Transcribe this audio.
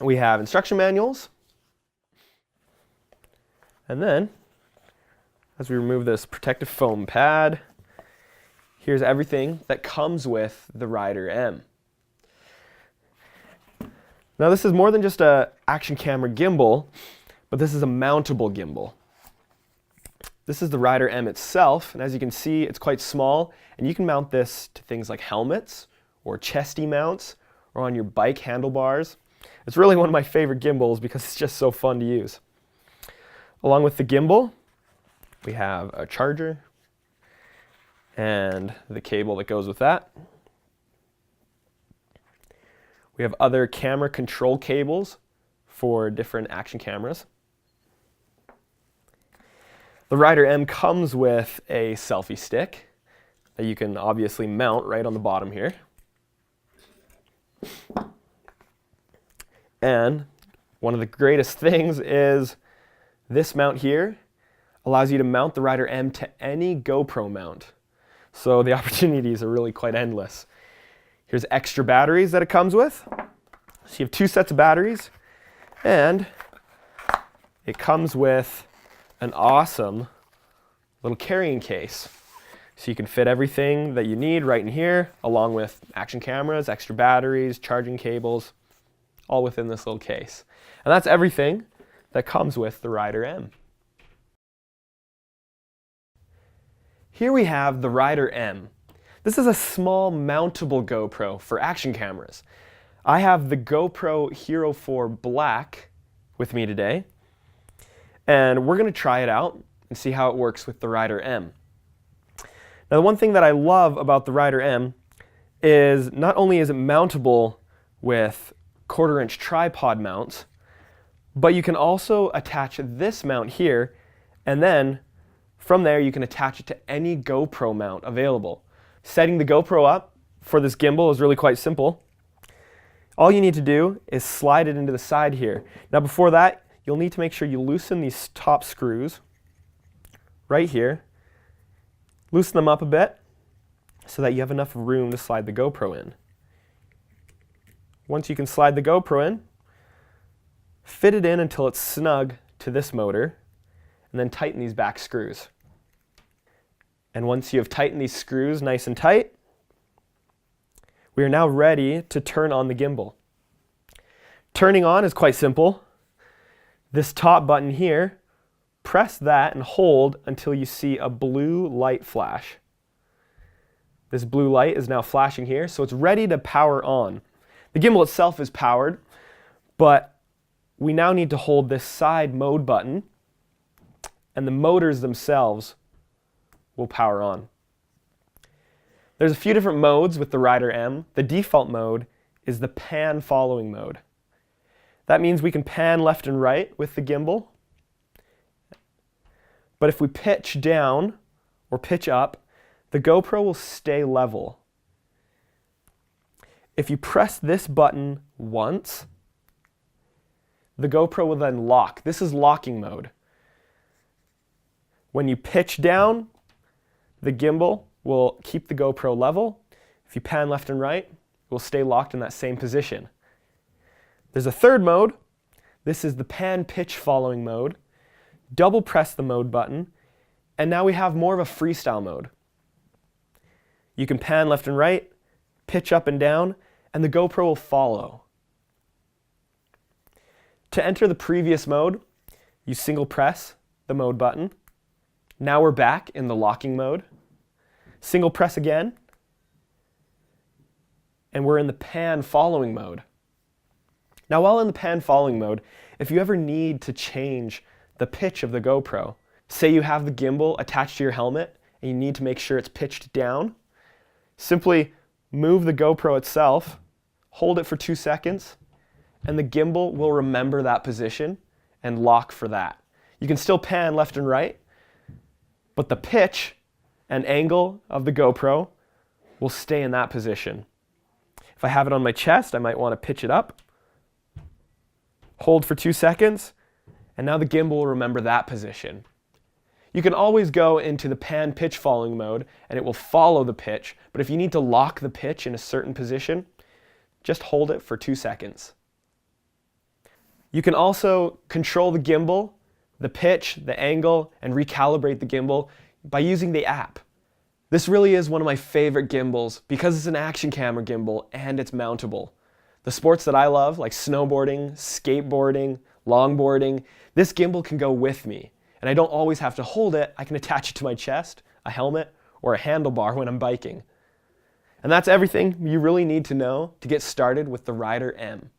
We have instruction manuals. And then, as we remove this protective foam pad, here's everything that comes with the Rider M. Now this is more than just an action camera gimbal, but this is a mountable gimbal. This is the Rider M itself, and as you can see, it's quite small, and you can mount this to things like helmets, or chesty mounts, or on your bike handlebars. It's really one of my favorite gimbals because it's just so fun to use. Along with the gimbal, we have a charger and the cable that goes with that. We have other camera control cables for different action cameras. The Rider M comes with a selfie stick that you can obviously mount right on the bottom here. And one of the greatest things is this mount here allows you to mount the Rider M to any GoPro mount. So the opportunities are really quite endless. Here's extra batteries that it comes with. So you have 2 sets of batteries, and it comes with an awesome little carrying case. So you can fit everything that you need right in here, along with action cameras, extra batteries, charging cables, all within this little case. And that's everything that comes with the Rider M. Here we have the Rider M. This is a small mountable GoPro for action cameras. I have the GoPro Hero 4 Black with me today, and we're going to try it out and see how it works with the Rider M. Now, the one thing that I love about the Rider M is not only is it mountable with 1/4-inch tripod mounts, but you can also attach this mount here, and then from there you can attach it to any GoPro mount available. Setting the GoPro up for this gimbal is really quite simple. All you need to do is slide it into the side here. Now before that, you'll need to make sure you loosen these top screws right here. Loosen them up a bit so that you have enough room to slide the GoPro in. Once you can slide the GoPro in, fit it in until it's snug to this motor, and then tighten these back screws. And once you have tightened these screws nice and tight, we are now ready to turn on the gimbal. Turning on is quite simple. This top button here, press that and hold until you see a blue light flash. This blue light is now flashing here, so it's ready to power on. The gimbal itself is powered, but we now need to hold this side mode button, and the motors themselves will power on. There's a few different modes with the Rider M. The default mode is the pan following mode. That means we can pan left and right with the gimbal, but if we pitch down or pitch up, the GoPro will stay level. If you press this button once, the GoPro will then lock. This is locking mode. When you pitch down, the gimbal will keep the GoPro level. If you pan left and right, it will stay locked in that same position. There's a third mode. This is the pan pitch following mode. Double press the mode button, and now we have more of a freestyle mode. You can pan left and right, pitch up and down, and the GoPro will follow. To enter the previous mode, you single press the mode button. Now we're back in the locking mode. Single press again, and we're in the pan following mode. Now while in the pan following mode, if you ever need to change the pitch of the GoPro, say you have the gimbal attached to your helmet and you need to make sure it's pitched down, simply move the GoPro itself, hold it for 2 seconds, and the gimbal will remember that position and lock for that. You can still pan left and right, but the pitch and angle of the GoPro will stay in that position. If I have it on my chest, I might want to pitch it up, hold for 2 seconds, and now the gimbal will remember that position. You can always go into the pan pitch following mode and it will follow the pitch, but if you need to lock the pitch in a certain position, just hold it for 2 seconds. You can also control the gimbal, the pitch, the angle, and recalibrate the gimbal by using the app. This really is one of my favorite gimbals because it's an action camera gimbal and it's mountable. The sports that I love, like snowboarding, skateboarding, longboarding, this gimbal can go with me. And I don't always have to hold it. I can attach it to my chest, a helmet, or a handlebar when I'm biking. And that's everything you really need to know to get started with the Rider M.